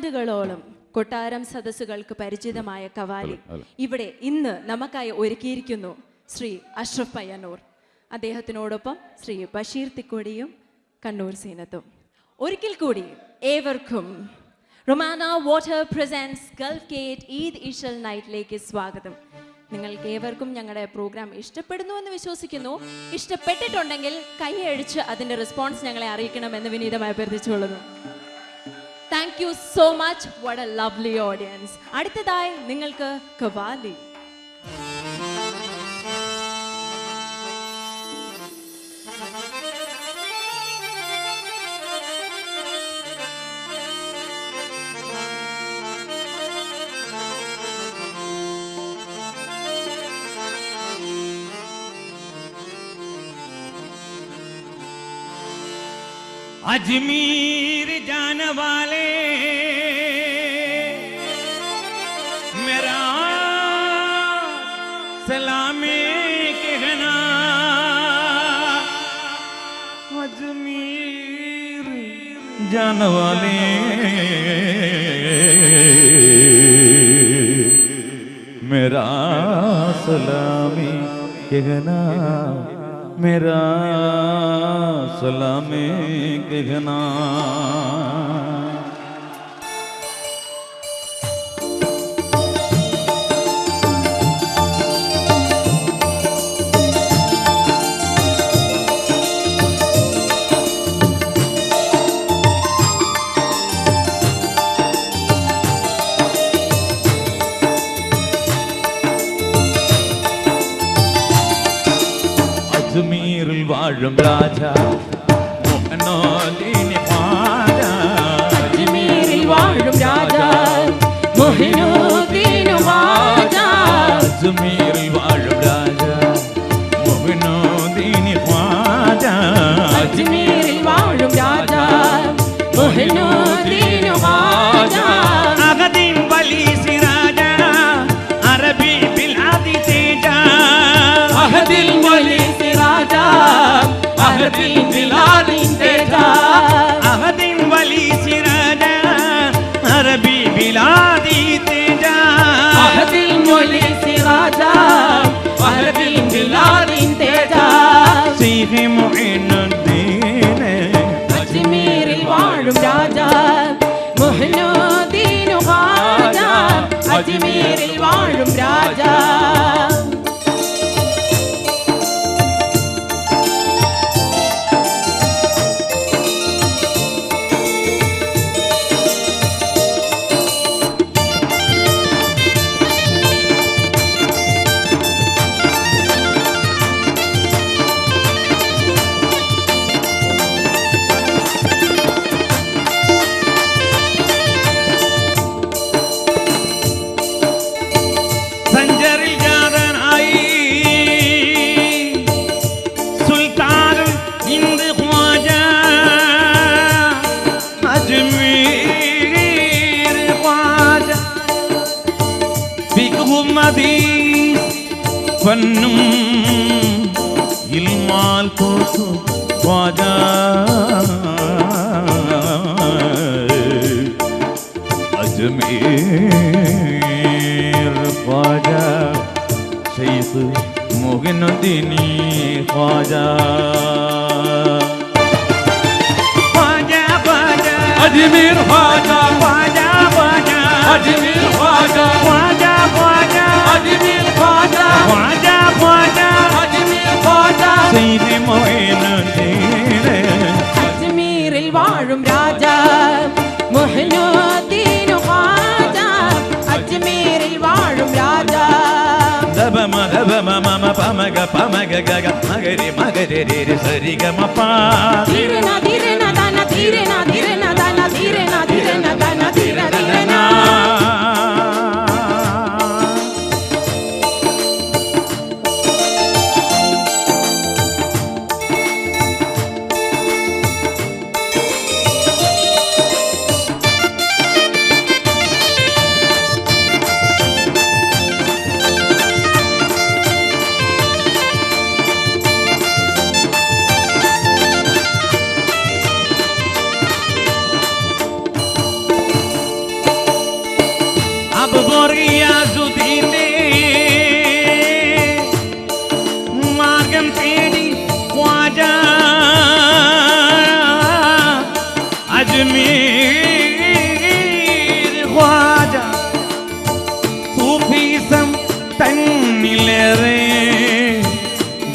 പതിറ്റാണ്ടുകളോളം കൊട്ടാരം സദസ്സുകൾക്ക് പരിചിതമായ കവാലി ഇവിടെ ഇന്ന് നമുക്കായി ഒരുക്കിയിരിക്കുന്നു ശ്രീ അഷ്റഫ് പയ്യന്നൂർ. അദ്ദേഹത്തിനോടൊപ്പം ശ്രീ ബഷീർ തിക്കോടിയും കണ്ണൂർ സീനത്തും. ഒരിക്കൽ കൂടി ഏവർക്കും Romana water presents Gulf Gate Eid Ishal നൈറ്റിലേക്ക് സ്വാഗതം. നിങ്ങൾക്ക് ഏവർക്കും ഞങ്ങളുടെ പ്രോഗ്രാം ഇഷ്ടപ്പെടുന്നു എന്ന് വിശ്വസിക്കുന്നു. ഇഷ്ടപ്പെട്ടിട്ടുണ്ടെങ്കിൽ കൈയഴിച്ച് അതിൻ്റെ റെസ്പോൺസ് ഞങ്ങളെ അറിയിക്കണമെന്ന് വിനീതമായി അഭ്യർത്ഥിച്ചുകൊള്ളുന്നു. Thank you so much. What a lovely audience. അടുത്തതായി നിങ്ങൾക്ക് കവാലി. अजमीर जाने वाले मेरा सलामे कहना, अजमीर जाने वाले मेरा सलामी कहना, मेरा सलामे कहना. അജ്മീരിൽ വാഴും രാജ മൊഹിനുദ്ദീൻ ഖ്വാജ, അജ്മീരിൽ വാഴും രാജ മൊഹിനുദ്ദീൻ ഖ്വാജ, അജ്മീരിൽ വാഴും രാജ മൊഹിനുദ്ദീൻ ഖ്വാജ, അജ്മീരിൽ വാഴും രാജ മൊഹിനുദ്ദീൻ ഖ്വാജ. അഗദീൻ വലി സിറാജ അറബി ബിലാദി തേജ, അഹദിൽ വലി സിറാജ അഹദിൽ ബിലാദി തേജ, അഹദിൻ വലി സിറാജ അറബി ബിലാദി തേജ, അഹദിൽ വലി സിറാജ അഹദിൽ ബിലാദി തേജ. സീഹി മുഈനുദ്ദീൻ അജ്മീരിൽ വാഴും രാജ മൊഹിനുദ്ദീൻ ഖ്വാജ, അജ്മീരിൽ വാഴും രാജ. സഞ്ചരിൽ ജാതനായി സുൽത്താൻ ഹിന്ദ് ഖ്വാജ, അജ്മീർ ഖ്വാജ, ഫിഖ്ഹും ഹദീസ് ഫന്നും ഇൽമാൽ കോതു ഖ്വാജ, അജ്മീർ ഖ്വാജ, ശൈഖ് മുഈനുദ്ദീൻ ഖ്വാജ, ഖ്വാജ ഖ്വാജ अजमीर ख्वाजा, ഖ്വാജ ഖ്വാജ अजमीर ख्वाजा, ഖ്വാജ ഖ്വാജ अजमीर ख्वाजा, ഖ്വാജ ഖ്വാജ अजमीर ख्वाजा. ശൈഖ് മുഈനുദ്ദീൻ അജ്മീരിൽ വാഴും രാജ മൊഹിനുദ്ദീൻ ഖ്വാജ, അജ്മീരിൽ വാഴും രാജ. ദബമ ദബമ മമ പമഗ പമഗ ഗഗ മഗരി മഗരി രി സരി ഗമ പ ധീരന ധീരന ദന ധീരന ധീരന ദന ധീരന ധീരന ദന ധീര ധീരന.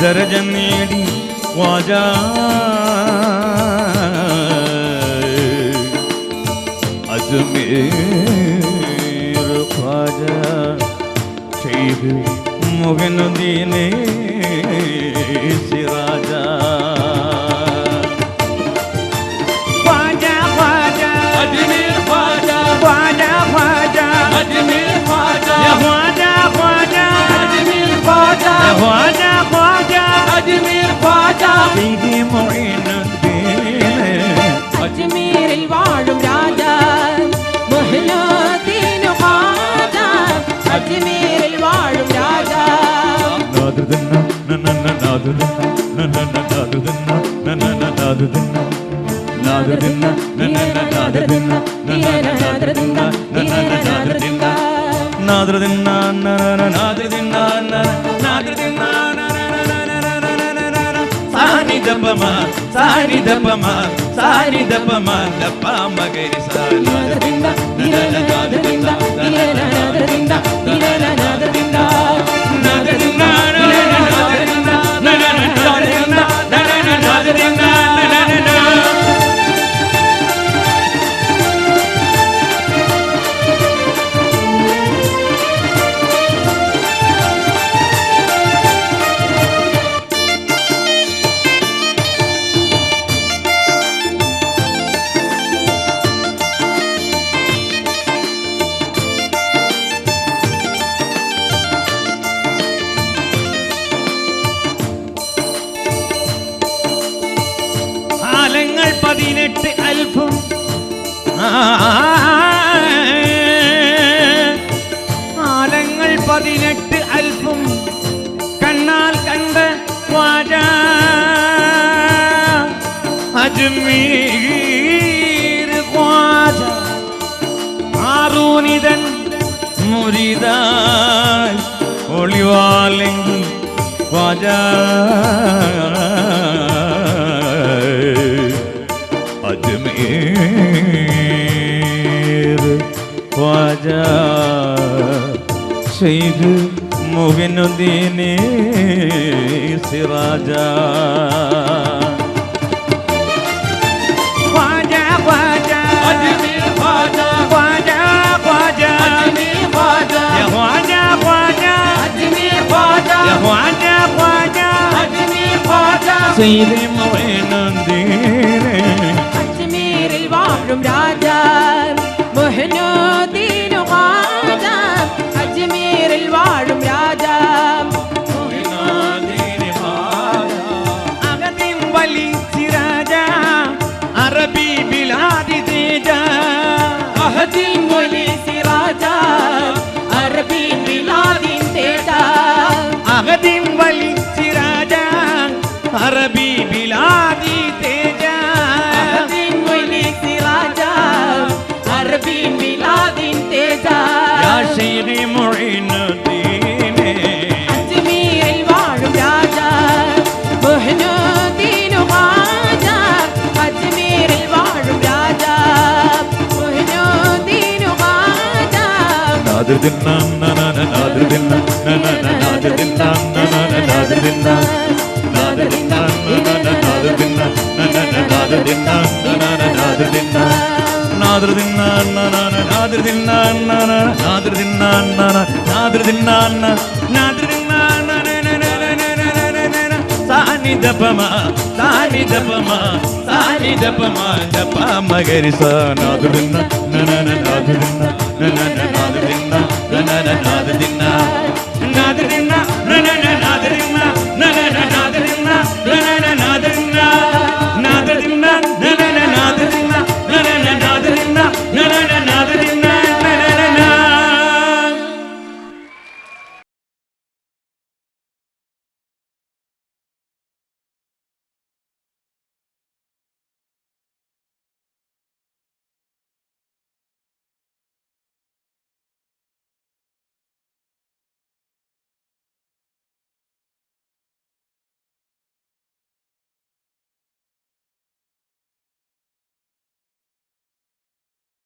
ദരജ നേടി ഖ്വാജാ അജ്മീർ ഖ്വാജാ ശൈഖ് മുഅ്മിനുദ്ദീൻ സിറാജാ ഖ്വാജാ ഖ്വാജാ अजमेर ख्वाजा ഖ്വാജാ ഖ്വാജാ अजमेर ख्वाजा യാ ഖ്വാജാ ഖ്വാജാ अजमेर ख्वाजा യാ ഖ്വാജാ ഖ്വാജാ अजमेर ख्वाजा സയ്യിദി മുഈനുദ്ദീൻ അജ്മീരിൽ വാഴും രാജാ മുഹ്യിനുദ്ദീൻ ഖ്വാജ അജ്മീരിൽ വാഴും രാജാ നാദുദിന്ന നനന നാദുദിന്ന നനന നാദുദിന്ന നനന നാദുദിന്ന നാദുദിന്ന നനന നാദുദിന്ന നനന നാദുദിന്ന നനന നാദുദിന്ന നാദുദിന്ന നനന നാദുദിന്ന നാദുദിന്ന സാനി ദപമ സാനി ദപമ സാനി ദപമ ദപ മഗരി സാനി നാദൃദിന്ദ ദിനന നാദൃദിന്ദ ദിനന നാദൃദിന്ദ ദിനന നാദൃദിന്ദ നാദുദിന്ന നനന നാദുദിന്ന നനന നാദുദിന്ന നനന നാദുദിന്ന നനന ആലങ്ങൾ 18 അൽഫും ആലങ്ങൾ 18 അൽഫും കണ്ണാൽ കണ്ട ഖ്വാജാ അജ്മീർ ഖ്വാജാ ആറൂനിതൻ മുരീദാൻ ഒളിവാലെങ്കിൽ ഖ്വാജാ അജ്മീർ ഖ്വാജാ ശൈഖ് മുഅ്മിനുദ്ദീൻ സിറാജാ ഖ്വാജാ ഖ്വാജാ अजमेर ख्वाजा ഖ്വാജാ ഖ്വാജാ अजमेर ख्वाजा യാ ഖ്വാജാ ഖ്വാജാ अजमेर ख्वाजा യാ ഖ്വാജാ ഖ്വാജാ अजमेर ख्वाजा സയ്യിദി മുഈനുദ്ദീൻ അജ്മീരിൽ വാഴും രാജാ മുഹ്യിനുദ്ദീൻ ഖ്വാജ അജ്മീരിൽ വാഴും രാജാ അഗതിം വലി സിറാജാ അറബി ബിലാദി തേജാ അഹദിൻ വലി സിറാജാ അറബി ബിലാദിൻ തേജാ അഗതിം വലി സിറാജാ അറബി ബിലാദി തേജാ അഹദിൻ വലി സിറാജാ അറബി ബിലാദിൻ തേജാ യാ ശൈഖ് മുഈനുദ്ദീൻ അജ്മീരിൽ വാഴും രാജാ മുഹ്യിനുദ്ദീൻ ഖ്വാജ അജ്മീരിൽ വാഴും രാജാ മുഹ്യിനുദ്ദീൻ ഖ്വാജ നാദൃദിന്ന നനന നാദൃദിന്ന നനന നാദൃദിന്ന നനന നാദൃദിന്ന നാദൃദിന്ന നനന നാദൃദിന്ന നനന നാദൃദിന്ന നനന നാദൃദിന്ന നാദൃദിന്ന നനന നാദൃദിന്ന നനന നാദൃദിന്ന നനന നാദൃദിന്ന നാദൃദിന്ന നനന സാനി ദപമ സാനി ദപമ സാനി ദപമ ദപ മഗരി സാ നാദൃദിന്ന നനന നാദൃദിന്ന നനന നാദൃദിന്ന നനന നാദൃദിന്ന